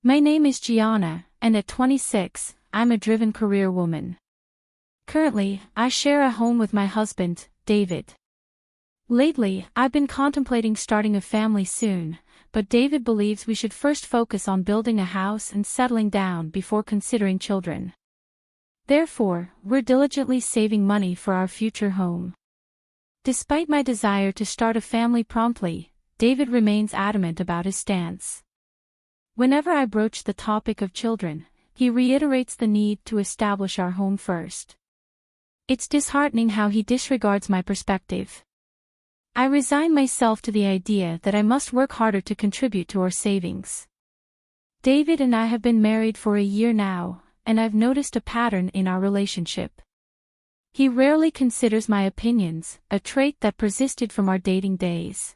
My name is Gianna, and at 26, I'm a driven career woman. Currently, I share a home with my husband, David. Lately, I've been contemplating starting a family soon, but David believes we should first focus on building a house and settling down before considering children. Therefore, we're diligently saving money for our future home. Despite my desire to start a family promptly, David remains adamant about his stance. Whenever I broach the topic of children, he reiterates the need to establish our home first. It's disheartening how he disregards my perspective. I resign myself to the idea that I must work harder to contribute to our savings. David and I have been married for a year now, and I've noticed a pattern in our relationship. He rarely considers my opinions, a trait that persisted from our dating days.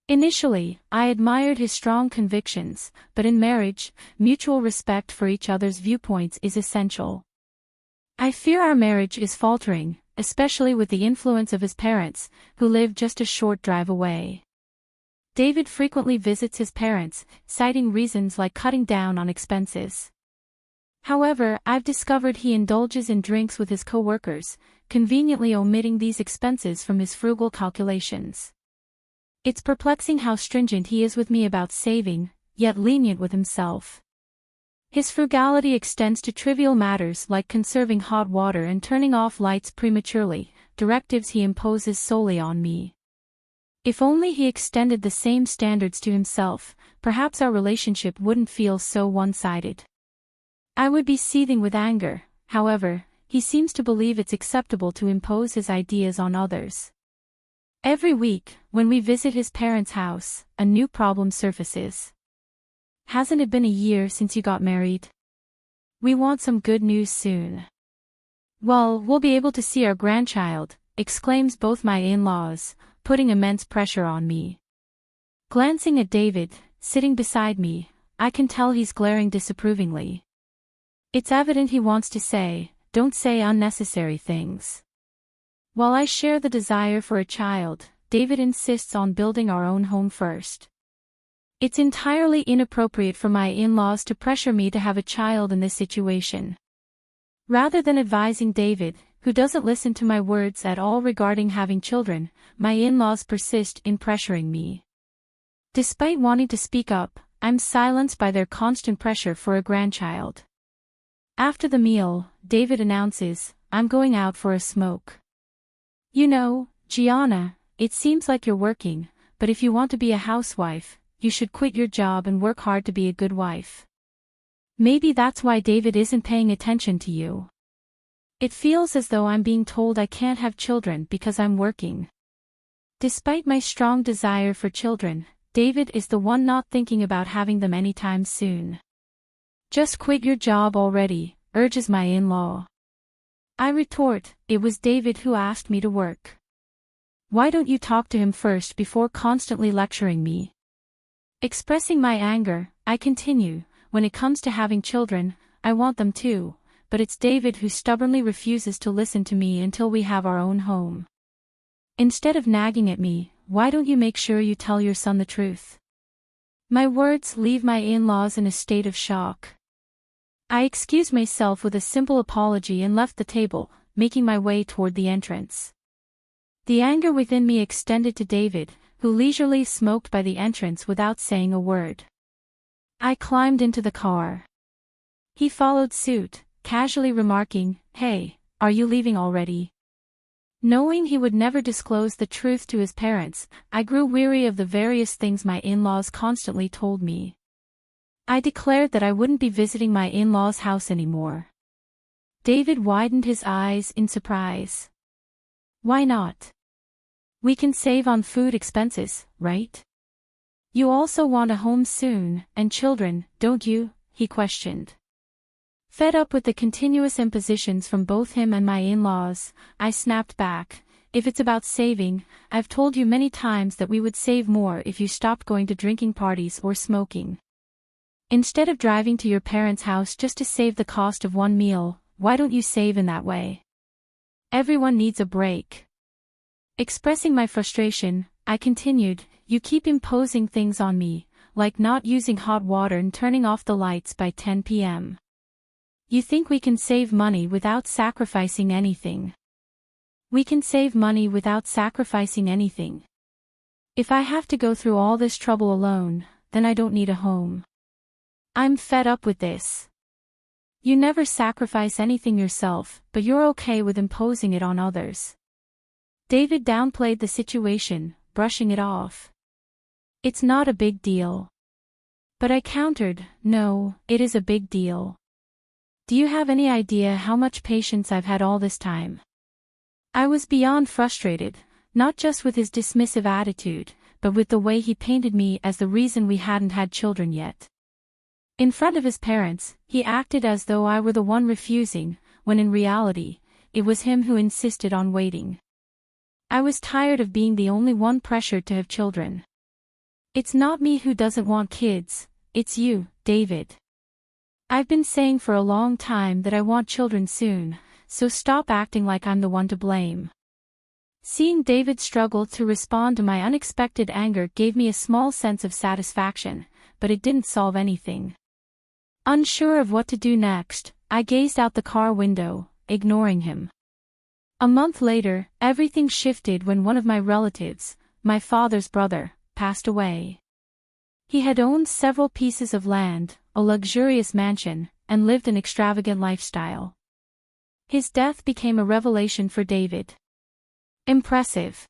Initially, I admired his strong convictions, but in marriage, mutual respect for each other's viewpoints is essential. I fear our marriage is faltering, especially with the influence of his parents, who live just a short drive away. David frequently visits his parents, citing reasons like cutting down on expenses. However, I've discovered he indulges in drinks with his co-workers, conveniently omitting these expenses from his frugal calculations. It's perplexing how stringent he is with me about saving, yet lenient with himself. His frugality extends to trivial matters like conserving hot water and turning off lights prematurely, directives he imposes solely on me. If only he extended the same standards to himself, perhaps our relationship wouldn't feel so one-sided. I would be seething with anger, however, he seems to believe it's acceptable to impose his ideas on others. Every week, when we visit his parents' house, a new problem surfaces. Hasn't it been a year since you got married? We want some good news soon. Well, we'll be able to see our grandchild, exclaims both my in-laws, putting immense pressure on me. Glancing at David, sitting beside me, I can tell he's glaring disapprovingly. It's evident he wants to say, "Don't say unnecessary things." While I share the desire for a child, David insists on building our own home first. It's entirely inappropriate for my in-laws to pressure me to have a child in this situation. Rather than advising David, who doesn't listen to my words at all regarding having children, my in-laws persist in pressuring me. Despite wanting to speak up, I'm silenced by their constant pressure for a grandchild. After the meal, David announces, "I'm going out for a smoke. You know, Gianna, it seems like you're working, but if you want to be a housewife, you should quit your job and work hard to be a good wife. Maybe that's why David isn't paying attention to you. It feels as though I'm being told I can't have children because I'm working." Despite my strong desire for children, David is the one not thinking about having them anytime soon. "Just quit your job already," urges my in-law. I retort, "It was David who asked me to work. Why don't you talk to him first before constantly lecturing me?" Expressing my anger, I continue, "When it comes to having children, I want them too, but it's David who stubbornly refuses to listen to me until we have our own home. Instead of nagging at me, why don't you make sure you tell your son the truth?" My words leave my in-laws in a state of shock. I excused myself with a simple apology and left the table, making my way toward the entrance. The anger within me extended to David, who leisurely smoked by the entrance without saying a word. I climbed into the car. He followed suit, casually remarking, "Hey, are you leaving already?" Knowing he would never disclose the truth to his parents, I grew weary of the various things my in-laws constantly told me. I declared that I wouldn't be visiting my in-laws' house anymore. David widened his eyes in surprise. "Why not? We can save on food expenses, right? You also want a home soon, and children, don't you?" he questioned. Fed up with the continuous impositions from both him and my in-laws, I snapped back, "If it's about saving, I've told you many times that we would save more if you stopped going to drinking parties or smoking. Instead of driving to your parents' house just to save the cost of one meal, why don't you save in that way? Everyone needs a break." Expressing my frustration, I continued, "You keep imposing things on me, like not using hot water and turning off the lights by 10 p.m. You think we can save money without sacrificing anything? We can save money without sacrificing anything. If I have to go through all this trouble alone, then I don't need a home. I'm fed up with this. You never sacrifice anything yourself, but you're okay with imposing it on others. David downplayed the situation, brushing it off. It's not a big deal. But I countered, no, it is a big deal. Do you have any idea how much patience I've had all this time? I was beyond frustrated, not just with his dismissive attitude, but with the way he painted me as the reason we hadn't had children yet. In front of his parents, he acted as though I were the one refusing, when in reality, it was him who insisted on waiting. I was tired of being the only one pressured to have children. It's not me who doesn't want kids, it's you, David. I've been saying for a long time that I want children soon, so stop acting like I'm the one to blame. Seeing David struggle to respond to my unexpected anger gave me a small sense of satisfaction, but it didn't solve anything. Unsure of what to do next, I gazed out the car window, ignoring him. A month later, everything shifted when one of my relatives, my father's brother, passed away. He had owned several pieces of land, a luxurious mansion, and lived an extravagant lifestyle. His death became a revelation for David. Impressive.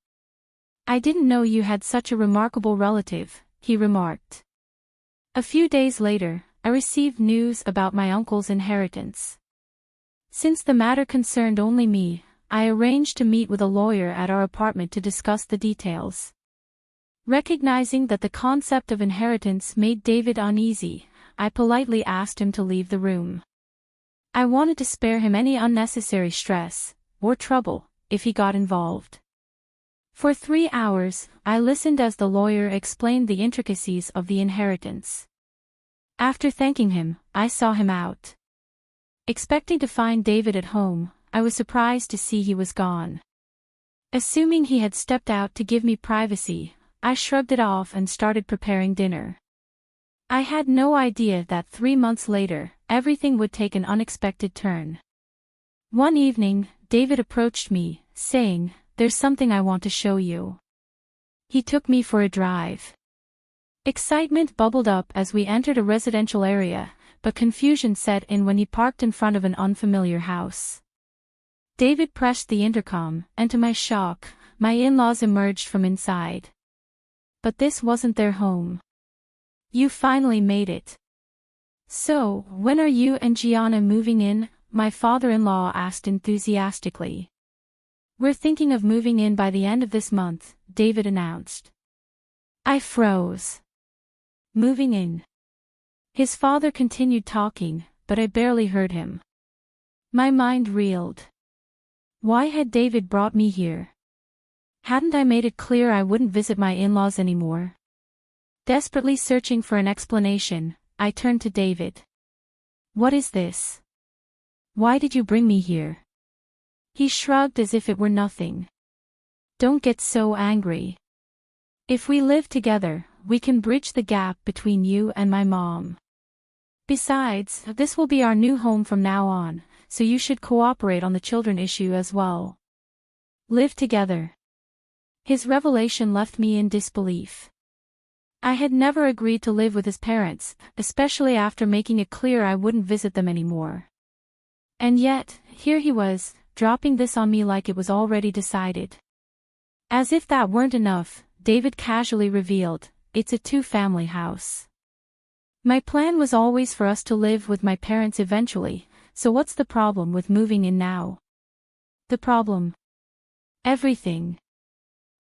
I didn't know you had such a remarkable relative, he remarked. A few days later, I received news about my uncle's inheritance. Since the matter concerned only me, I arranged to meet with a lawyer at our apartment to discuss the details. Recognizing that the concept of inheritance made David uneasy, I politely asked him to leave the room. I wanted to spare him any unnecessary stress, or trouble, if he got involved. For 3 hours, I listened as the lawyer explained the intricacies of the inheritance. After thanking him, I saw him out. Expecting to find David at home, I was surprised to see he was gone. Assuming he had stepped out to give me privacy, I shrugged it off and started preparing dinner. I had no idea that 3 months later, everything would take an unexpected turn. One evening, David approached me, saying, "There's something I want to show you." He took me for a drive. Excitement bubbled up as we entered a residential area, but confusion set in when he parked in front of an unfamiliar house. David pressed the intercom, and to my shock, my in-laws emerged from inside. But this wasn't their home. "You finally made it. So, when are you and Gianna moving in?" my father-in-law asked enthusiastically. "We're thinking of moving in by the end of this month," David announced. I froze. Moving in. His father continued talking, but I barely heard him. My mind reeled. Why had David brought me here? Hadn't I made it clear I wouldn't visit my in-laws anymore? Desperately searching for an explanation, I turned to David. "What is this? Why did you bring me here?" He shrugged as if it were nothing. "Don't get so angry. If we live together, we can bridge the gap between you and my mom. Besides, this will be our new home from now on, so you should cooperate on the children issue as well. Live together." His revelation left me in disbelief. I had never agreed to live with his parents, especially after making it clear I wouldn't visit them anymore. And yet, here he was, dropping this on me like it was already decided. As if that weren't enough, David casually revealed, "It's a two-family house. My plan was always for us to live with my parents eventually, so what's the problem with moving in now?" "The problem? Everything."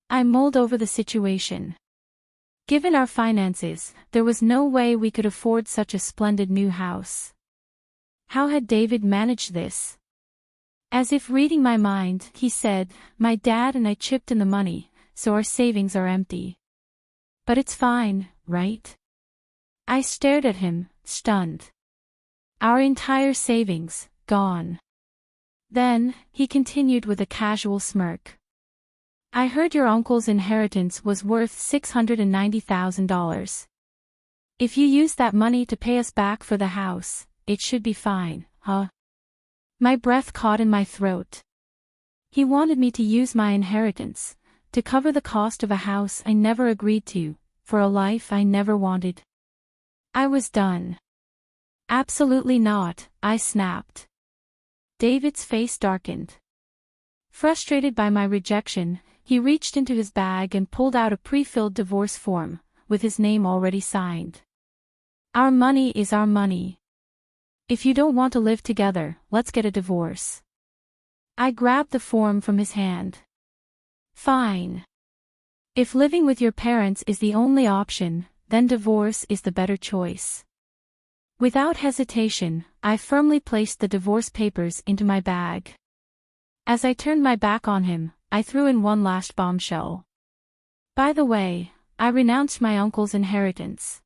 I mulled over the situation. Given our finances, there was no way we could afford such a splendid new house. How had David managed this? As if reading my mind, he said, "My dad and I chipped in the money, so our savings are empty." "But it's fine, right?" I stared at him, stunned. "Our entire savings, gone." Then, he continued with a casual smirk. "I heard your uncle's inheritance was worth $690,000. If you use that money to pay us back for the house, it should be fine, huh? My breath caught in my throat. He wanted me to use my inheritance to cover the cost of a house I never agreed to, for a life I never wanted. I was done. Absolutely not, I snapped. David's face darkened. Frustrated by my rejection, he reached into his bag and pulled out a pre-filled divorce form, with his name already signed. Our money is our money. If you don't want to live together, let's get a divorce. I grabbed the form from his hand. Fine. If living with your parents is the only option, then divorce is the better choice. Without hesitation, I firmly placed the divorce papers into my bag. As I turned my back on him, I threw in one last bombshell. By the way, I renounced my uncle's inheritance.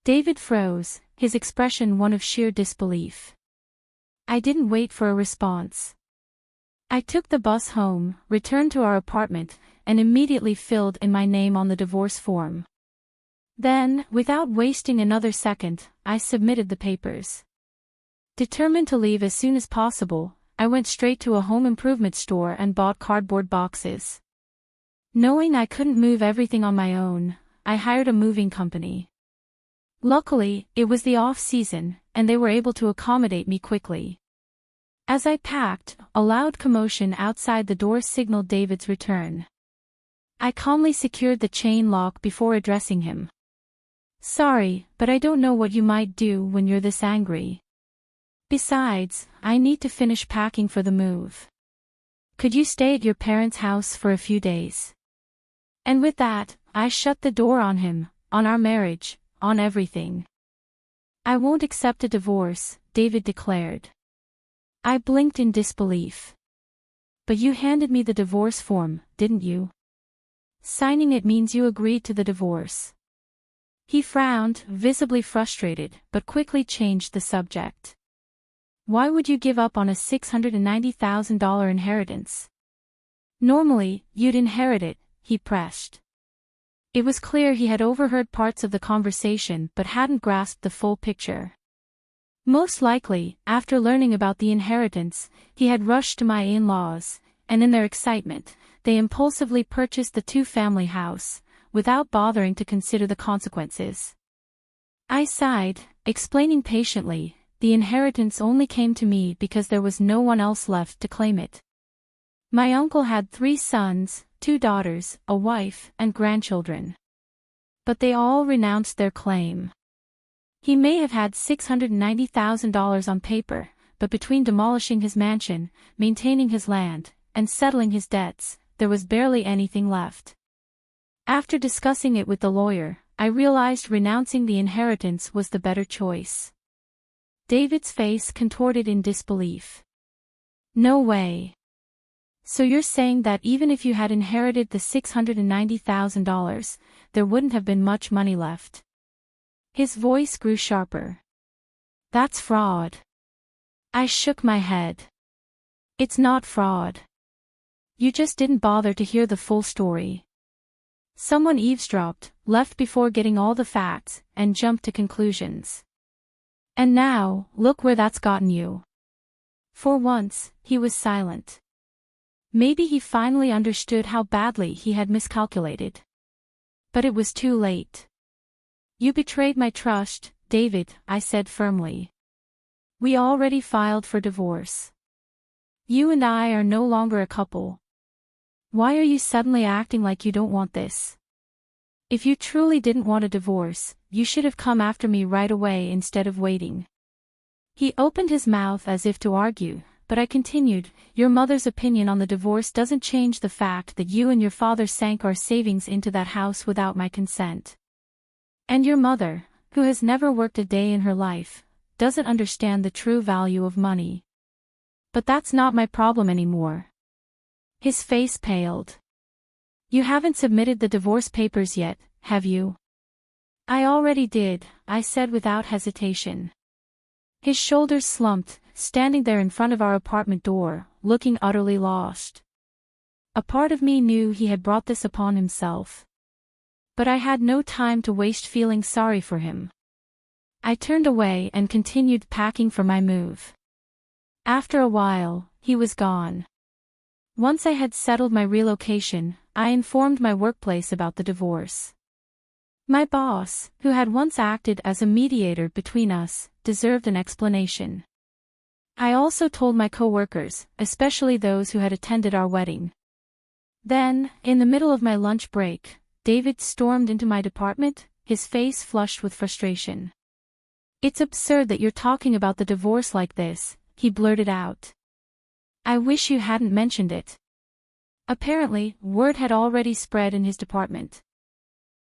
David froze, his expression one of sheer disbelief. I didn't wait for a response. I took the bus home, returned to our apartment, and immediately filled in my name on the divorce form. Then, without wasting another second, I submitted the papers. Determined to leave as soon as possible, I went straight to a home improvement store and bought cardboard boxes. Knowing I couldn't move everything on my own, I hired a moving company. Luckily, it was the off-season, and they were able to accommodate me quickly. As I packed, a loud commotion outside the door signaled David's return. I calmly secured the chain lock before addressing him. Sorry, but I don't know what you might do when you're this angry. Besides, I need to finish packing for the move. Could you stay at your parents' house for a few days? And with that, I shut the door on him, on our marriage, on everything. I won't accept a divorce, David declared. I blinked in disbelief. But you handed me the divorce form, didn't you? Signing it means you agreed to the divorce. He frowned, visibly frustrated, but quickly changed the subject. Why would you give up on a $690,000 inheritance? Normally, you'd inherit it, he pressed. It was clear he had overheard parts of the conversation but hadn't grasped the full picture. Most likely, after learning about the inheritance, he had rushed to my in-laws, and in their excitement, they impulsively purchased the two-family house, without bothering to consider the consequences. I sighed, explaining patiently, the inheritance only came to me because there was no one else left to claim it. My uncle had 3 sons, 2 daughters, a wife, and grandchildren. But they all renounced their claim. He may have had $690,000 on paper, but between demolishing his mansion, maintaining his land, and settling his debts, there was barely anything left. After discussing it with the lawyer, I realized renouncing the inheritance was the better choice. David's face contorted in disbelief. No way. So you're saying that even if you had inherited the $690,000, there wouldn't have been much money left? His voice grew sharper. That's fraud. I shook my head. It's not fraud. You just didn't bother to hear the full story. Someone eavesdropped, left before getting all the facts, and jumped to conclusions. And now, look where that's gotten you. For once, he was silent. Maybe he finally understood how badly he had miscalculated. But it was too late. You betrayed my trust, David, I said firmly. We already filed for divorce. You and I are no longer a couple. Why are you suddenly acting like you don't want this? If you truly didn't want a divorce, you should have come after me right away instead of waiting. He opened his mouth as if to argue, but I continued, your mother's opinion on the divorce doesn't change the fact that you and your father sank our savings into that house without my consent. And your mother, who has never worked a day in her life, doesn't understand the true value of money. But that's not my problem anymore. His face paled. You haven't submitted the divorce papers yet, have you? I already did, I said without hesitation. His shoulders slumped, standing there in front of our apartment door, looking utterly lost. A part of me knew he had brought this upon himself. but I had no time to waste feeling sorry for him. I turned away and continued packing for my move. After a while, he was gone. Once I had settled my relocation, I informed my workplace about the divorce. My boss, who had once acted as a mediator between us, deserved an explanation. I also told my coworkers, especially those who had attended our wedding. Then, in the middle of my lunch break, David stormed into my department, his face flushed with frustration. "It's absurd that you're talking about the divorce like this," he blurted out. "I wish you hadn't mentioned it." Apparently, word had already spread in his department.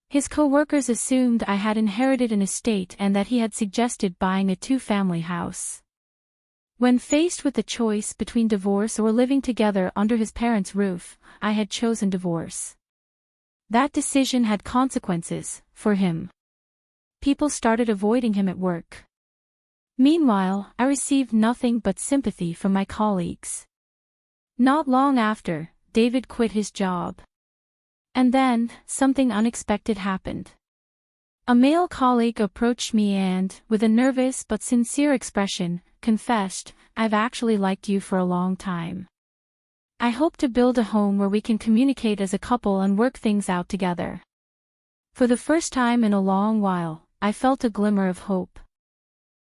His co-workers assumed I had inherited an estate and that he had suggested buying a two-family house. When faced with the choice between divorce or living together under his parents' roof, I had chosen divorce. That decision had consequences, for him. People started avoiding him at work. Meanwhile, I received nothing but sympathy from my colleagues. Not long after, David quit his job. And then, something unexpected happened. A male colleague approached me and, with a nervous but sincere expression, confessed, "I've actually liked you for a long time. I hope to build a home where we can communicate as a couple and work things out together." For the first time in a long while, I felt a glimmer of hope.